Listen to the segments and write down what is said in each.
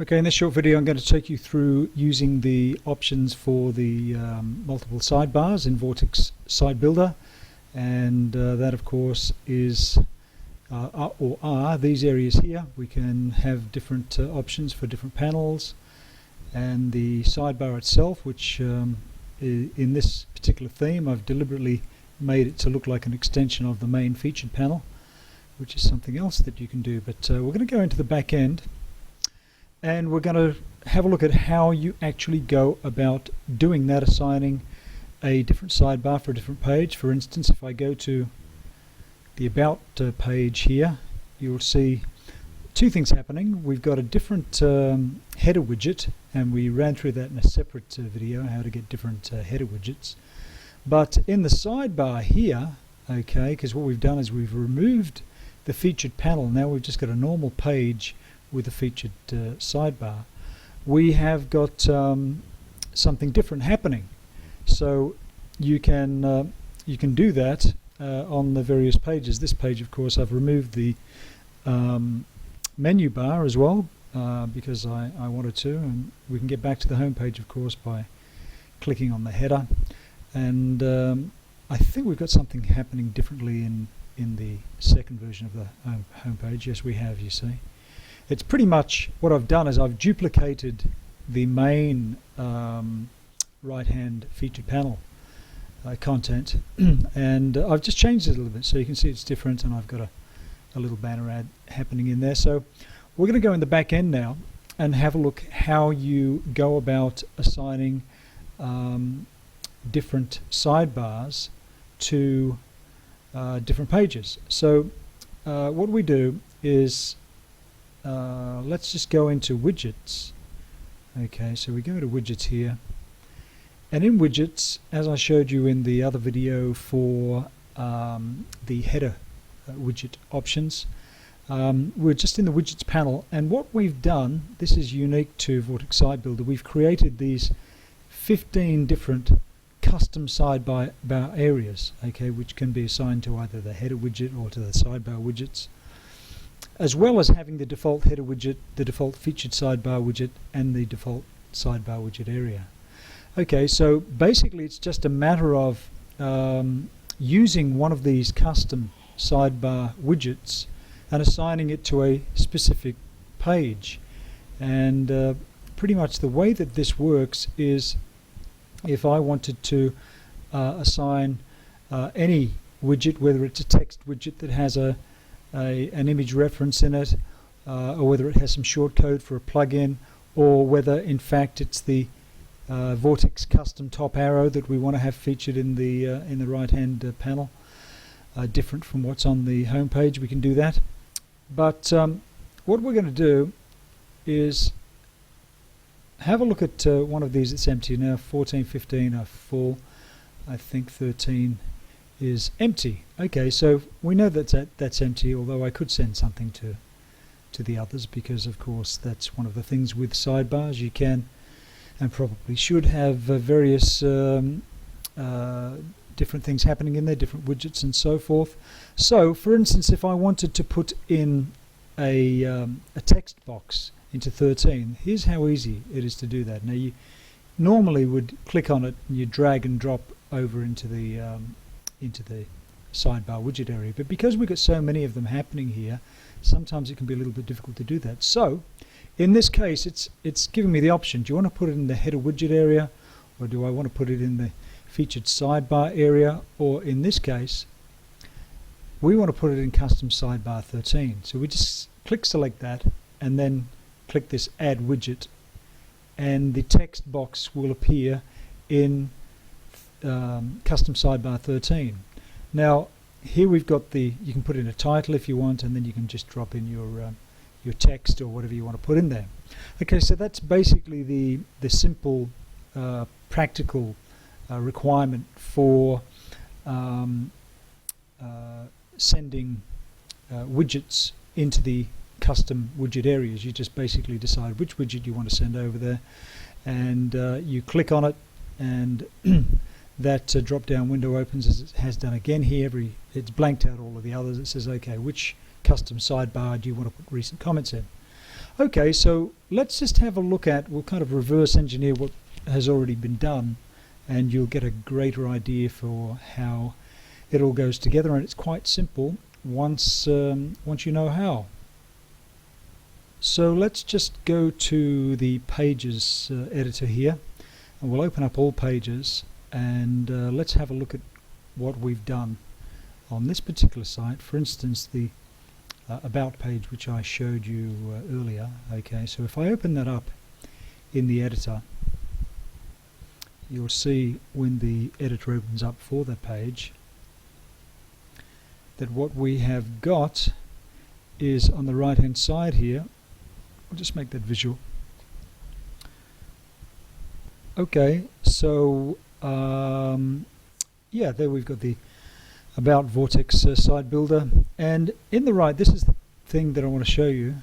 Okay, in this short video I'm going to take you through using the options for the multiple sidebars in Vortex Side Builder, and that of course is are these areas here. We can have different options for different panels, and the sidebar itself, which in this particular theme I've deliberately made it to look like an extension of the main featured panel, which is something else that you can do. But we're going to go into the back end and we're going to have a look at how you actually go about doing that, assigning a different sidebar for a different page. For instance, if I go to the About page here, you'll see two things happening. We've got a different header widget, and we ran through that in a separate video, how to get different header widgets. But in the sidebar here, okay, because what we've done is we've removed the featured panel. Now we've just got a normal page with a featured sidebar. We have got something different happening, so you can do that on the various pages. This page, of course, I've removed the menu bar as well because I wanted to, and we can get back to the home page, of course, by clicking on the header. And I think we've got something happening differently in the second version of the home page. Yes, we have, you see. It's pretty much what I've done is I've duplicated the main right-hand featured panel content and I've just changed it a little bit, so you can see it's different, and I've got a little banner ad happening in there. So we're going to go in the back end now and have a look how you go about assigning different sidebars to different pages. So what we do is let's just go into widgets. Okay, so we go to widgets here, and in widgets, as I showed you in the other video for the header widget options, we're just in the widgets panel, and what we've done, this is unique to Vortex Side Builder, we've created these 15 different custom sidebar areas, okay, which can be assigned to either the header widget or to the sidebar widgets, as well as having the default header widget, the default featured sidebar widget, and the default sidebar widget area. Okay, so basically it's just a matter of using one of these custom sidebar widgets and assigning it to a specific page. And pretty much the way that this works is, if I wanted to assign any widget, whether it's a text widget that has an image reference in it, or whether it has some shortcode for a plugin, or whether in fact it's the Vortex custom top arrow that we want to have featured in the right hand panel, different from what's on the home page, we can do that. But what we're going to do is have a look at one of these that's empty now. 14, 15 are full. I think 13 is empty. Okay, so we know that's empty, although I could send something to the others, because of course that's one of the things with sidebars. You can and probably should have various different things happening in there, different widgets and so forth. So for instance, if I wanted to put in a text box into 13, here's how easy it is to do that. Now, you normally would click on it and you drag and drop over into the sidebar widget area, but because we've got so many of them happening here, sometimes it can be a little bit difficult to do that. So in this case, it's giving me the option: do you want to put it in the header widget area, or do I want to put it in the featured sidebar area? Or in this case, we want to put it in custom sidebar 13. So we just click select that and then click this add widget, and the text box will appear in custom sidebar 13. Now here we've got you can put in a title if you want, and then you can just drop in your text or whatever you want to put in there. Okay, so that's basically the simple practical requirement for sending widgets into the custom widget areas. You just basically decide which widget you want to send over there, and you click on it, and that drop down window opens, as it has done again here. It's blanked out all of the others. It says, okay, which custom sidebar do you want to put recent comments in? Okay, so let's just have a look at, we'll kind of reverse engineer what has already been done, and you'll get a greater idea for how it all goes together, and it's quite simple once you know how. So let's just go to the Pages editor here, and we'll open up all pages, and let's have a look at what we've done on this particular site. For instance, the About page, which I showed you earlier. Okay, so if I open that up in the editor, you'll see when the editor opens up for that page that what we have got is on the right hand side here. I'll just make that visual. Okay, so yeah, there we've got the About Vortex site builder, and in the right, this is the thing that I want to show you.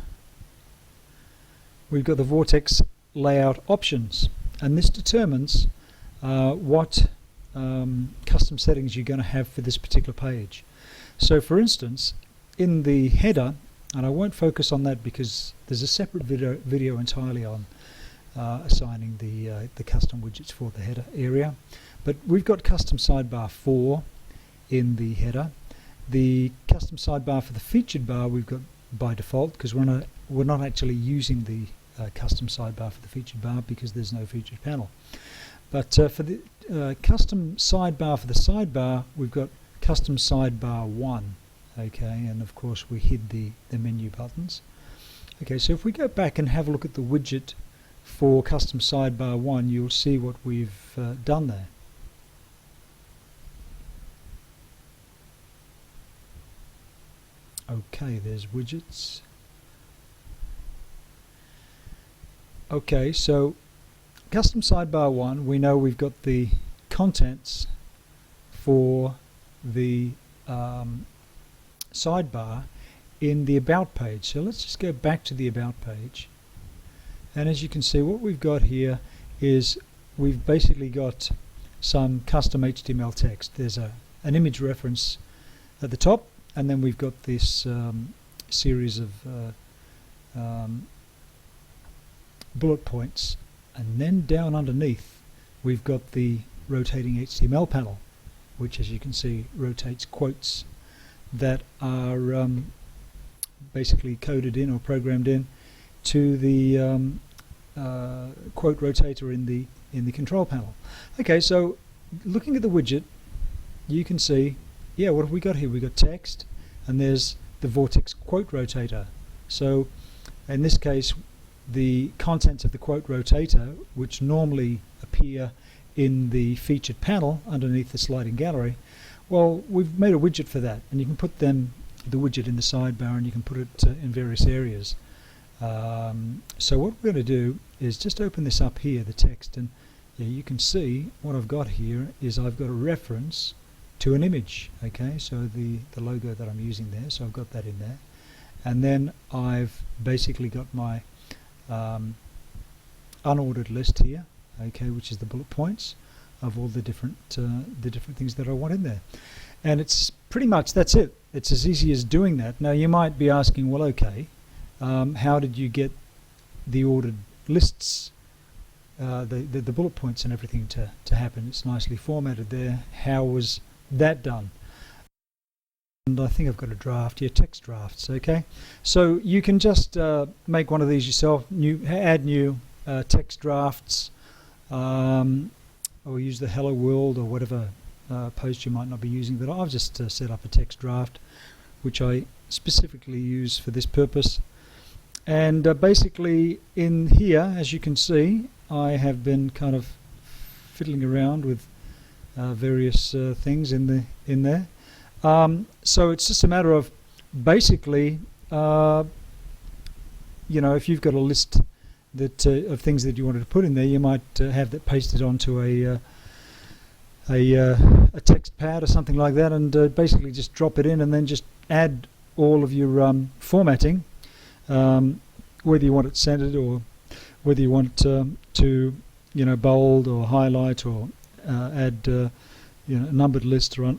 We've got the Vortex layout options, and this determines what custom settings you're going to have for this particular page. So for instance, in the header, and I won't focus on that because there's a separate video entirely on assigning the custom widgets for the header area, but we've got custom sidebar 4 in the header. The custom sidebar for the featured bar we've got by default, because we're not actually using the custom sidebar for the featured bar because there's no featured panel. But for the custom sidebar for the sidebar, we've got custom sidebar 1. Okay, and of course we hid the menu buttons. Okay, so if we go back and have a look at the widget for custom sidebar 1, you'll see what we've done there. Okay, there's widgets. Okay, so custom sidebar 1, we know we've got the contents for the sidebar in the About page. So let's just go back to the About page, and as you can see, what we've got here is we've basically got some custom HTML text. There's an image reference at the top, and then we've got this series of bullet points, and then down underneath we've got the rotating HTML panel, which, as you can see, rotates quotes that are basically coded in or programmed in to the quote rotator in the control panel. Okay, so looking at the widget, you can see, yeah, what have we got here? We've got text, and there's the Vortex quote rotator. So in this case, the contents of the quote rotator, which normally appear in the featured panel underneath the sliding gallery, well, we've made a widget for that, and you can put the widget in the sidebar, and you can put it in various areas. So what we're going to do is just open this up here, the text, and yeah, you can see what I've got here is I've got a reference to an image. Okay, so the logo that I'm using there, so I've got that in there, and then I've basically got my unordered list here, okay, which is the bullet points of all the different things that I want in there, and it's pretty much, that's it. It's as easy as doing that. Now you might be asking, well, okay, how did you get the ordered lists, the bullet points and everything to happen? It's nicely formatted there. How was that done? And I think I've got a draft here, text drafts. Okay, so you can just make one of these yourself, add new text drafts, or use the hello world or whatever post you might not be using, but I've just set up a text draft which I specifically use for this purpose. And basically in here, as you can see, I have been kind of fiddling around with various things in there. So it's just a matter of basically, you know, if you've got a list that of things that you wanted to put in there, you might have that pasted onto a text pad or something like that, and basically just drop it in, and then just add all of your formatting, whether you want it centered or whether you want to, you know, bold or highlight or add you know, a numbered list or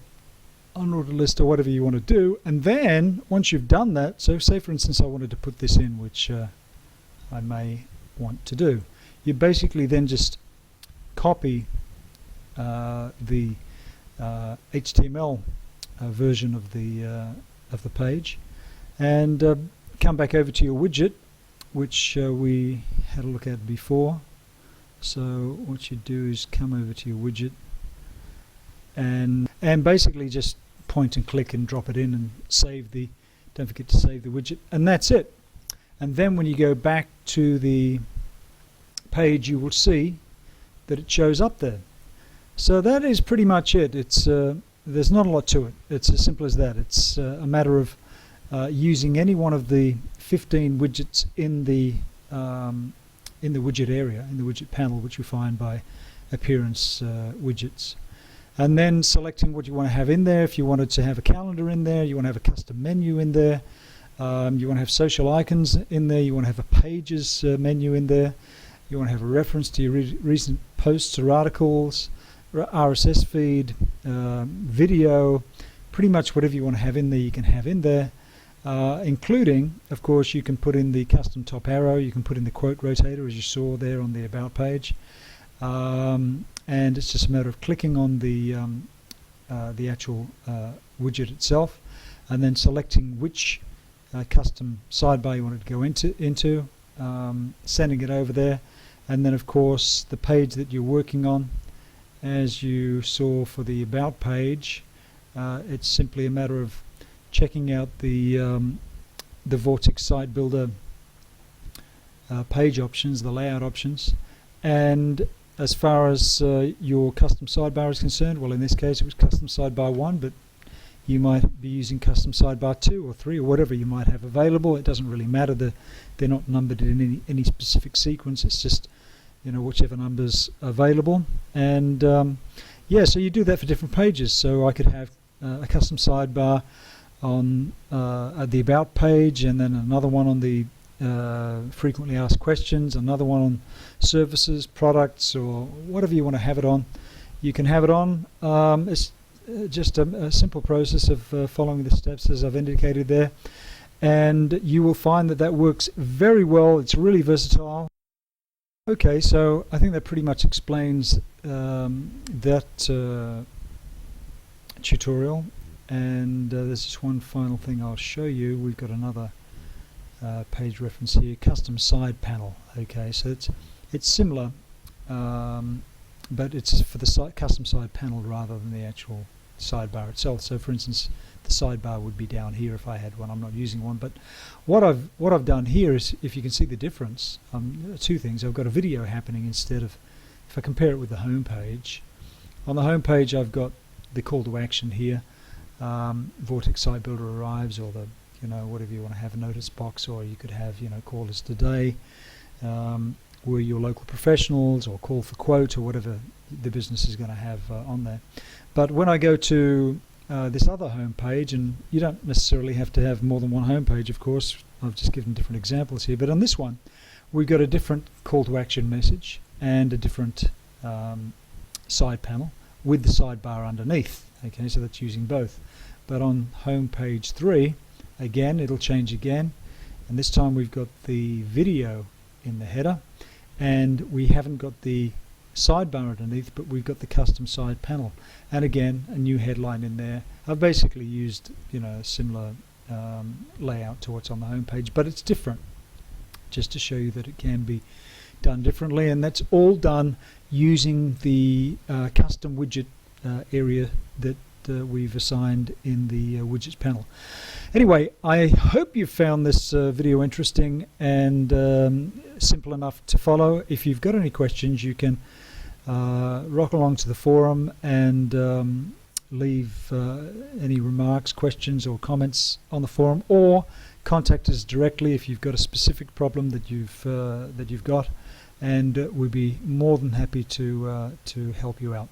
unordered list or whatever you want to do. And then once you've done that, so say for instance I wanted to put this in, which I may want to do. You basically then just copy the HTML version of the page and come back over to your widget, which we had a look at before. So what you do is come over to your widget and basically just point and click and drop it in and save the, don't forget to save the widget, and that's it. And then when you go back to the page, you will see that it shows up there. So that is pretty much it. It's there's not a lot to it. It's as simple as that. It's a matter of using any one of the 15 widgets in the widget area, in the widget panel, which you find by appearance widgets, and then selecting what you want to have in there. If you wanted to have a calendar in there, you want to have a custom menu in there, you want to have social icons in there, you want to have a pages menu in there, you want to have a reference to your recent posts or articles, RSS feed, video, pretty much whatever you want to have in there you can have in there, including, of course, you can put in the custom top arrow, you can put in the quote rotator as you saw there on the about page, and it's just a matter of clicking on the actual widget itself and then selecting which custom sidebar you want it to go into, sending it over there, and then of course the page that you're working on, as you saw for the about page, it's simply a matter of checking out the Vortex Site Builder page options, the layout options, and as far as your custom sidebar is concerned, well, in this case it was custom sidebar 1, but you might be using custom sidebar 2 or 3 or whatever you might have available. It doesn't really matter. They're not numbered in any specific sequence. It's just, you know, whichever number's available. And yeah, so you do that for different pages. So I could have a custom sidebar on the about page, and then another one on the frequently asked questions, another one on services, products, or whatever you want to have it on. You can have it on. It's just a simple process of following the steps as I've indicated there, and you will find that that works very well. It's really versatile. Okay, so I think that pretty much explains that tutorial, and there's just one final thing I'll show you. We've got another page reference here, custom side panel. Okay, so it's similar, but it's for the custom side panel rather than the actual sidebar itself. So for instance, the sidebar would be down here if I had one. I'm not using one, but what I've done here is, if you can see the difference, two things. I've got a video happening instead of, if I compare it with the home page. On the home page I've got the call to action here, Vortex Site Builder arrives, or the, you know, whatever you want to have, a notice box, or you could have, you know, call us today, we're your local professionals, or call for quote, or whatever the business is going to have on there. But when I go to this other home page, and you don't necessarily have to have more than one home page, of course, I've just given different examples here, but on this one we've got a different call to action message and a different side panel with the sidebar underneath. Okay, so that's using both. But on home page 3, again, it'll change again, and this time we've got the video in the header, and we haven't got the sidebar underneath, but we've got the custom side panel, and again a new headline in there. I've basically used, you know, a similar layout to what's on the home page, but it's different, just to show you that it can be done differently, and that's all done using the custom widget area that we've assigned in the widgets panel. Anyway, I hope you found this video interesting and simple enough to follow. If you've got any questions, you can rock along to the forum and leave any remarks, questions or comments on the forum, or contact us directly if you've got a specific problem that you've got, and we'd be more than happy to help you out.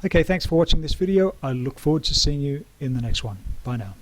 Okay, thanks for watching this video. I look forward to seeing you in the next one. Bye now.